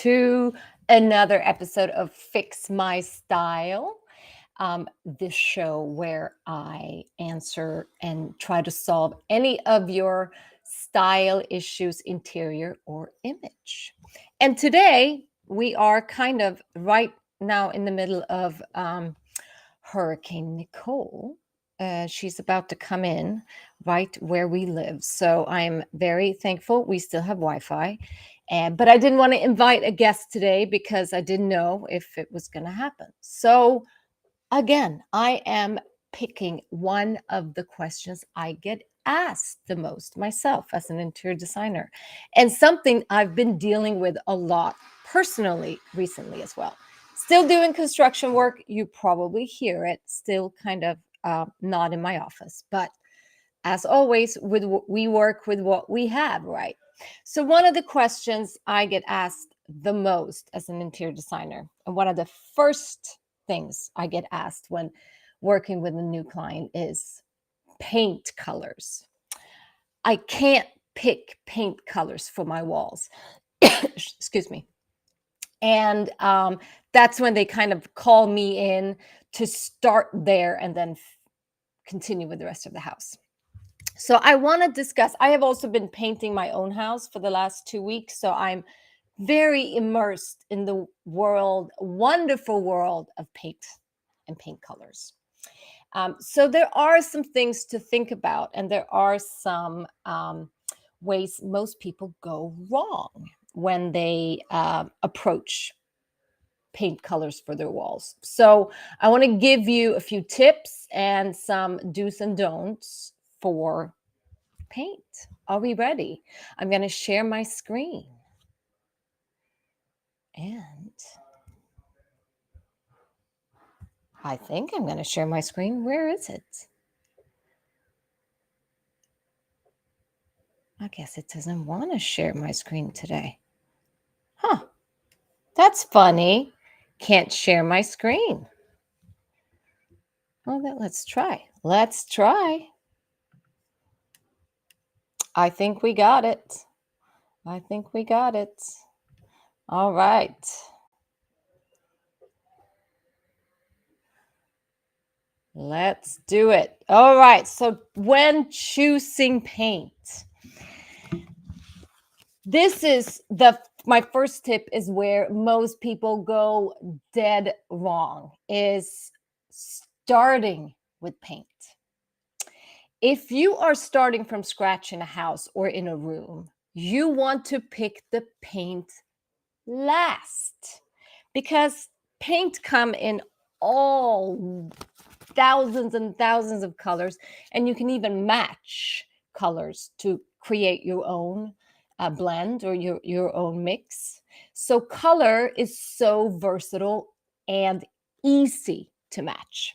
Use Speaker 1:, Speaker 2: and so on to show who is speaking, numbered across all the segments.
Speaker 1: to another episode of Fix My Style, this show where I answer and try to solve any of your style issues, interior or image. And today we are kind of right now in the middle of Hurricane Nicole. She's about to come in right where we live. So I'm very thankful we still have Wi Fi. But I didn't want to invite a guest today because I didn't know if it was going to happen. So again, I am picking one of the questions I get asked the most myself as an interior designer, and something I've been dealing with a lot personally recently as well. Still doing construction work. You probably hear it. Still kind of not in my office, but as always, we work with what we have, right? So one of the questions I get asked the most as an interior designer, and one of the first things I get asked when working with a new client is paint colors. I can't pick paint colors for my walls. Excuse me. And that's when they kind of call me in to start there and then continue with the rest of the house. So I want to discuss. I have also been painting my own house for the last 2 weeks. So I'm very immersed in the wonderful world of paint and paint colors. So there are some things to think about, and there are some ways most people go wrong when they approach paint colors for their walls. So I want to give you a few tips and some do's and don'ts for paint. Are we ready? I'm going to share my screen. And I think I'm going to share my screen. Where is it? I guess it doesn't want to share my screen today. Huh. That's funny. Can't share my screen. Well, let's try. Let's try. I think we got it. I think we got it. All right. Let's do it. All right. So when choosing paint, this is my first tip is where most people go dead wrong, is starting with paint. If you are starting from scratch in a house or in a room, you want to pick the paint last, because paint come in all thousands and thousands of colors, and you can even match colors to create your own blend or your own mix. So color is so versatile and easy to match.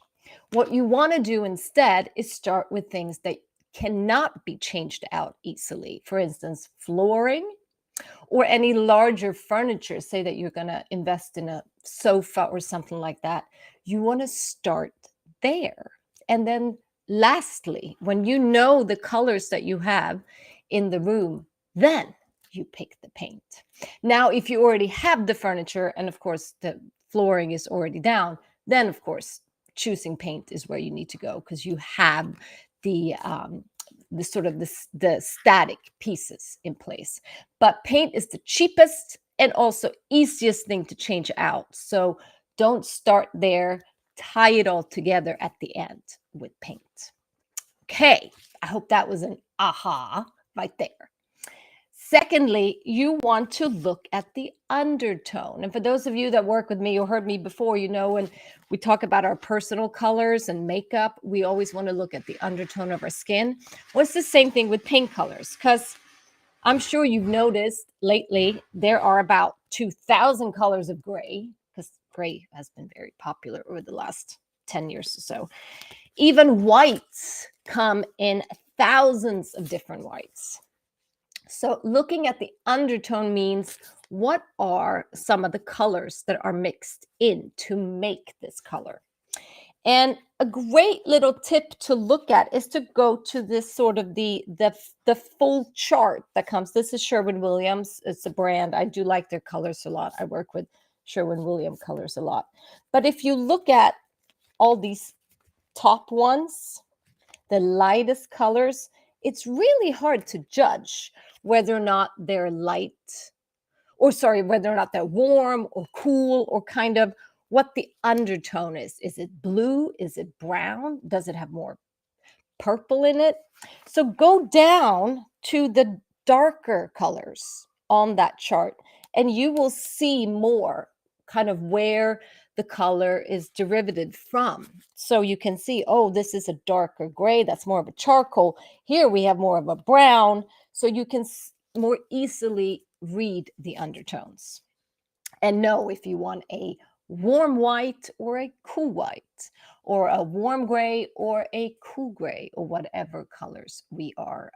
Speaker 1: What you want to do instead is start with things that cannot be changed out easily. For instance, flooring or any larger furniture. Say that you're going to invest in a sofa or something like that. You want to start there. And then lastly, when you know the colors that you have in the room, then you pick the paint. Now, if you already have the furniture and of course the flooring is already down, then of course choosing paint is where you need to go, because you have the static pieces in place. But paint is the cheapest and also easiest thing to change out. So don't start there. Tie it all together at the end with paint. Okay, I hope that was an aha right there. Secondly, you want to look at the undertone. And for those of you that work with me or heard me before, you know, when we talk about our personal colors and makeup, we always want to look at the undertone of our skin. Well, it's the same thing with paint colors, because I'm sure you've noticed lately there are about 2,000 colors of gray, because gray has been very popular over the last 10 years or so. Even whites come in thousands of different whites. So looking at the undertone means what are some of the colors that are mixed in to make this color. And a great little tip to look at is to go to this sort of the full chart that comes. This is Sherwin-Williams. It's a brand. I do like their colors a lot. I work with Sherwin-Williams colors a lot. But if you look at all these top ones, the lightest colors, it's really hard to judge whether or not they're light, or sorry, whether or not they're warm or cool, or kind of what the undertone is. Is it blue? Is it brown? Does it have more purple in it? So go down to the darker colors on that chart, and you will see more kind of where the color is derivated from. So you can see, oh, this is a darker gray. That's more of a charcoal. Here we have more of a brown. So you can more easily read the undertones and know if you want a warm white or a cool white, or a warm gray or a cool gray, or whatever colors we are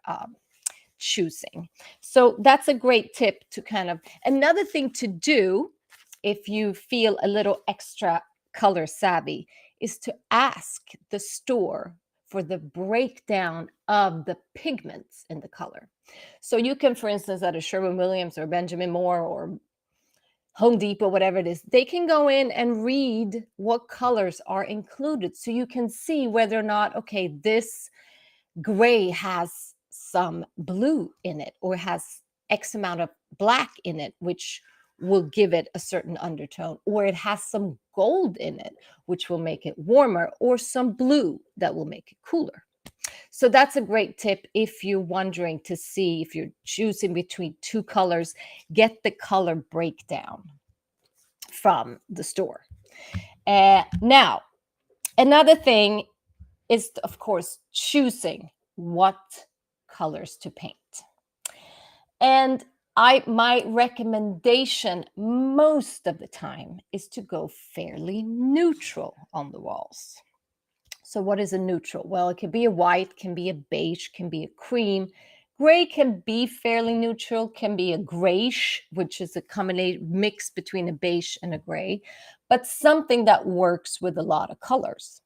Speaker 1: choosing. So that's a great tip to kind of, another thing to do if you feel a little extra color savvy is to ask the store for the breakdown of the pigments in the color. So you can, for instance, at a Sherwin-Williams or Benjamin Moore or Home Depot, whatever it is, they can go in and read what colors are included. So you can see whether or not, okay, this gray has some blue in it or has X amount of black in it, which will give it a certain undertone, or it has some gold in it, which will make it warmer, or some blue that will make it cooler. So that's a great tip if you're wondering to see if you're choosing between two colors, get the color breakdown from the store. Now, another thing is, of course, choosing what colors to paint. And my recommendation most of the time is to go fairly neutral on the walls. So what is a neutral? Well, it can be a white, can be a beige, can be a cream. Gray can be fairly neutral, can be a grayish, which is a combination mix between a beige and a gray, but something that works with a lot of colors.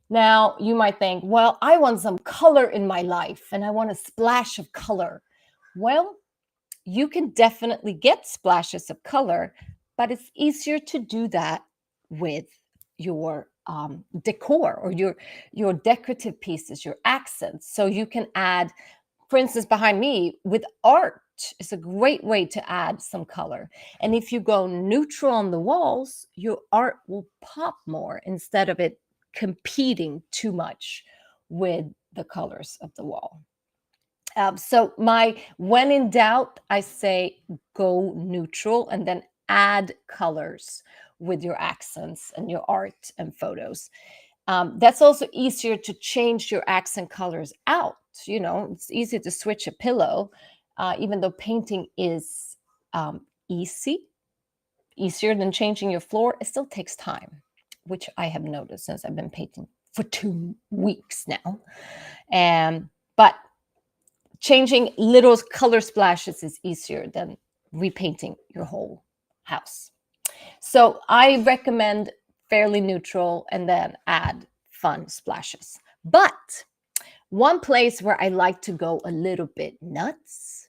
Speaker 1: Now, you might think, well, I want some color in my life and I want a splash of color. Well, you can definitely get splashes of color, but it's easier to do that with your decor or your decorative pieces, your accents. So you can add, for instance, behind me with art is a great way to add some color. And if you go neutral on the walls, your art will pop more instead of it competing too much with the colors of the wall. So when in doubt, I say go neutral and then add colors with your accents and your art and photos. That's also easier to change your accent colors out. You know, it's easy to switch a pillow, even though painting is easier than changing your floor. It still takes time, which I have noticed since I've been painting for 2 weeks now. But changing little color splashes is easier than repainting your whole house. So I recommend fairly neutral and then add fun splashes. But one place where I like to go a little bit nuts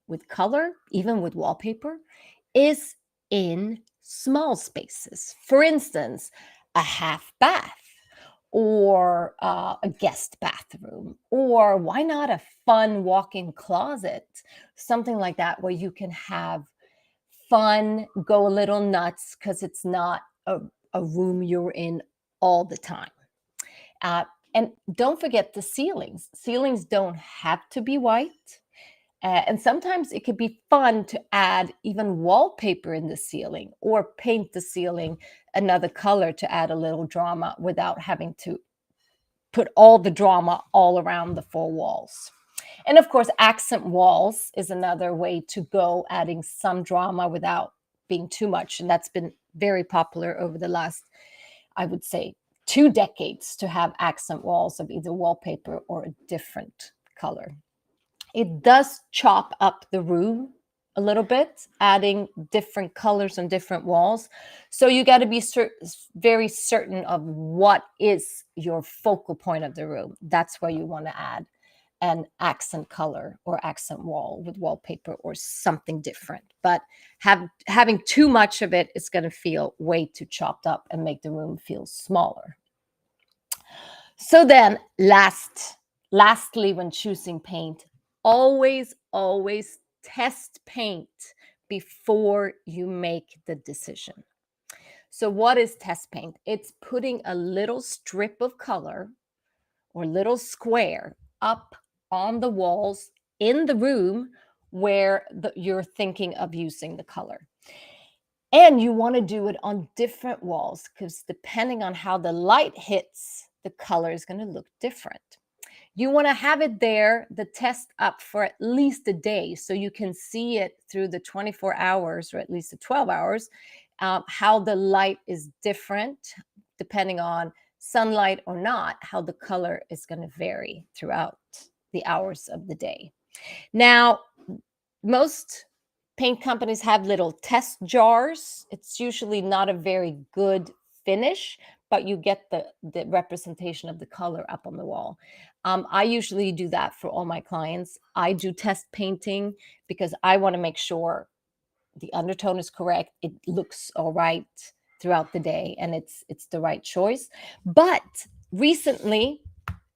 Speaker 1: with color, even with wallpaper, is in small spaces. For instance, a half bath, or a guest bathroom, or why not a fun walk-in closet, something like that, where you can have fun, go a little nuts because it's not a room you're in all the time. And don't forget the ceilings. Ceilings don't have to be white. And sometimes it could be fun to add even wallpaper in the ceiling or paint the ceiling another color to add a little drama without having to put all the drama all around the four walls. And of course, accent walls is another way to go, adding some drama without being too much. And that's been very popular over the last, I would say, 2 decades to have accent walls of either wallpaper or a different color. It does chop up the room a little bit, adding different colors on different walls. So you got to be very certain of what is your focal point of the room. That's where you want to add an accent color or accent wall with wallpaper or something different. But having too much of it is going to feel way too chopped up and make the room feel smaller. So then lastly, when choosing paint, always test paint before you make the decision. So what is test paint? It's putting a little strip of color or little square up on the walls in the room where you're thinking of using the color. And you want to do it on different walls because depending on how the light hits, the color is going to look different. You want to have it there, the test up for at least a day so you can see it through the 24 hours or at least the 12 hours, how the light is different depending on sunlight or not, how the color is going to vary throughout the hours of the day. Now, most paint companies have little test jars. It's usually not a very good finish, but you get the representation of the color up on the wall. I usually do that for all my clients. I do test painting because I want to make sure the undertone is correct. It looks all right throughout the day, and it's the right choice. But recently,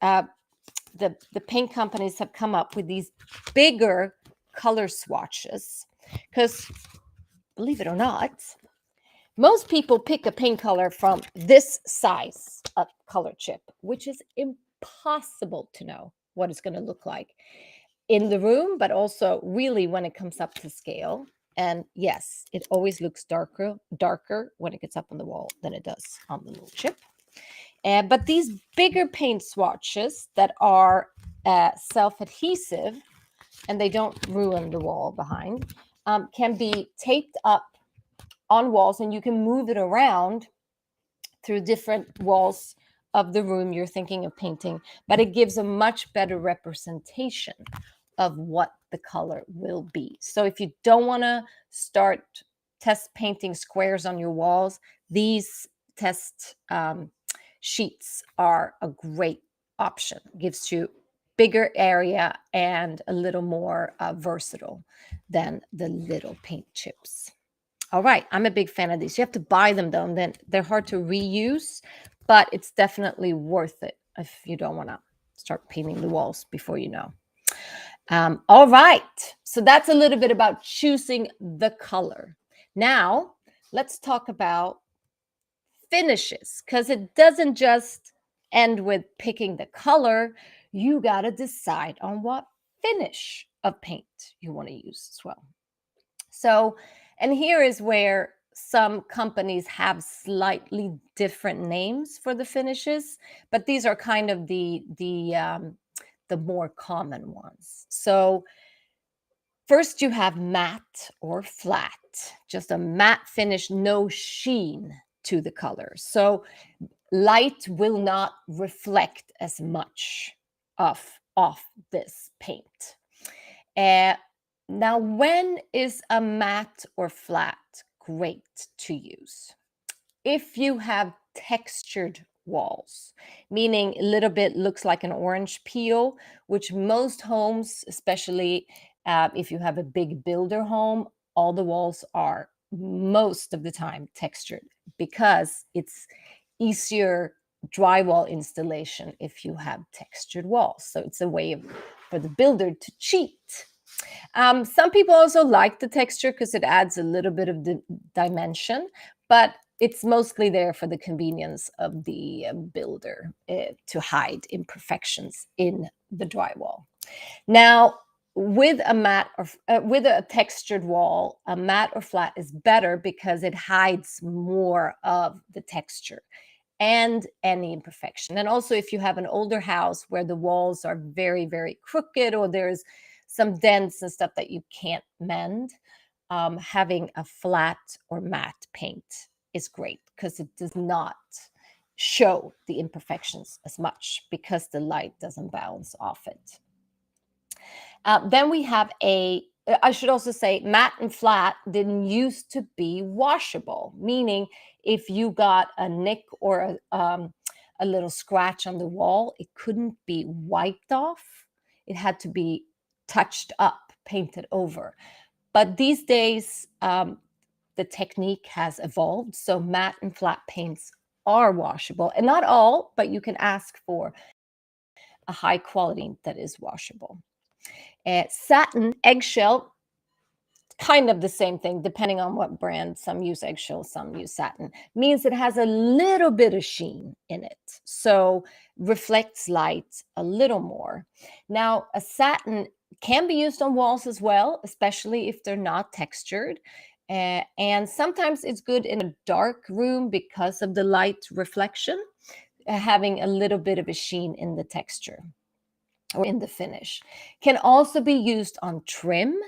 Speaker 1: the paint companies have come up with these bigger color swatches because, believe it or not, most people pick a paint color from this size of color chip, which is impossible to know what it's going to look like in the room, but also really when it comes up to scale. And yes, it always looks darker when it gets up on the wall than it does on the little chip. But these bigger paint swatches that are self-adhesive and they don't ruin the wall behind can be taped up on walls, and you can move it around through different walls of the room you're thinking of painting, but it gives a much better representation of what the color will be. So if you don't want to start test painting squares on your walls, these test sheets are a great option. Gives you bigger area and a little more versatile than the little paint chips. All right, I'm a big fan of these. You have to buy them though, and then they're hard to reuse, but it's definitely worth it if you don't want to start painting the walls before you know. All right, so that's a little bit about choosing the color. Now, let's talk about finishes, because it doesn't just end with picking the color. You got to decide on what finish of paint you want to use as well. So, and here is where some companies have slightly different names for the finishes, but these are kind of the more common ones. So first you have matte or flat, just a matte finish, no sheen to the color. So light will not reflect as much off this paint. Now, when is a matte or flat great to use? If you have textured walls, meaning a little bit looks like an orange peel, which most homes, especially if you have a big builder home, all the walls are most of the time textured because it's easier drywall installation if you have textured walls. So it's a way for the builder to cheat. Some people also like the texture because it adds a little bit of dimension, but it's mostly there for the convenience of the builder to hide imperfections in the drywall. Now, with a matte or with a textured wall, a matte or flat is better because it hides more of the texture and any imperfection. And also, if you have an older house where the walls are very, very crooked or there's some dents and stuff that you can't mend, having a flat or matte paint is great because it does not show the imperfections as much because the light doesn't bounce off it. Then we have a I should also say matte and flat didn't used to be washable, meaning if you got a nick or a little scratch on the wall, it couldn't be wiped off. It had to be touched up, painted over. But these days, the technique has evolved. So matte and flat paints are washable, and not all, but you can ask for a high quality that is washable. Satin, eggshell, kind of the same thing, depending on what brand. Some use eggshell, some use satin. Means it has a little bit of sheen in it, so reflects light a little more. Now, a satin can be used on walls as well, especially if they're not textured. And sometimes it's good in a dark room because of the light reflection, having a little bit of a sheen in the texture or in the finish. Can also be used on trim,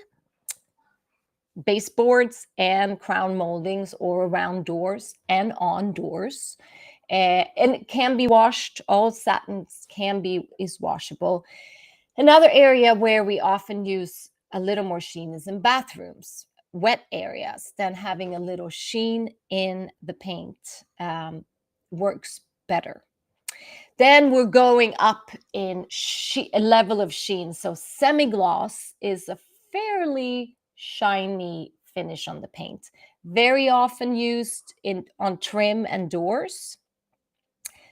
Speaker 1: baseboards and crown moldings, or around doors and on doors. And it can be washed. All satins is washable. Another area where we often use a little more sheen is in bathrooms, wet areas. Then having a little sheen in the paint works better. Then we're going up in a level of sheen. So semi-gloss is a fairly shiny finish on the paint. Very often used on trim and doors.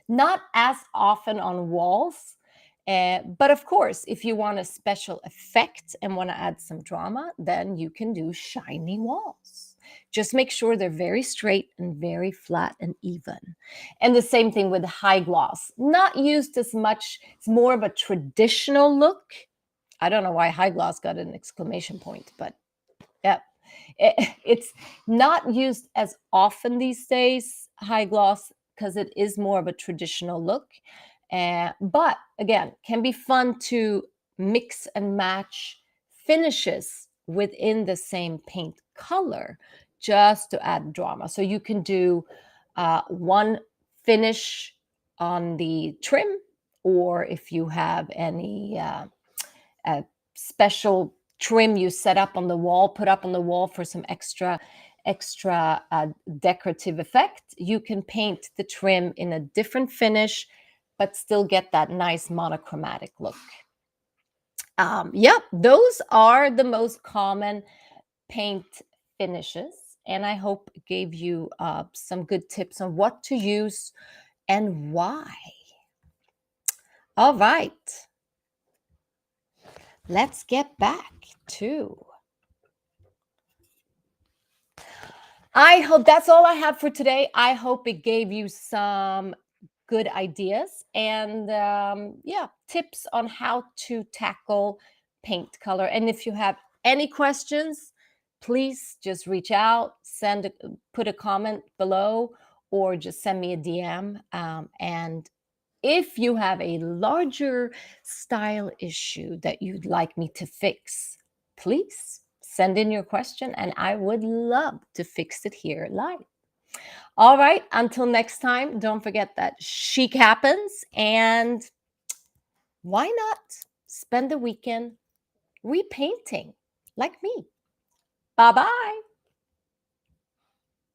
Speaker 1: Not as often on walls. But of course, if you want a special effect and want to add some drama, then you can do shiny walls. Just make sure they're very straight and very flat and even. And the same thing with high gloss. Not used as much. It's more of a traditional look. I don't know why high gloss got an exclamation point, but yeah. It's not used as often these days, high gloss, because it is more of a traditional look. But again, can be fun to mix and match finishes within the same paint color just to add drama. So you can do one finish on the trim, or if you have any special trim you set up on the wall, put up on the wall for some extra decorative effect, you can paint the trim in a different finish, but still get that nice monochromatic look. Yeah, those are the most common paint finishes, and I hope it gave you some good tips on what to use and why. All right, let's get back to. I hope that's all I have for today. I hope it gave you some good ideas and yeah, tips on how to tackle paint color. And if you have any questions, please just reach out, put a comment below, or just send me a DM. And if you have a larger style issue that you'd like me to fix, please send in your question and I would love to fix it here live. All right, until next time, don't forget that chic happens, and why not spend the weekend repainting like me? Bye bye.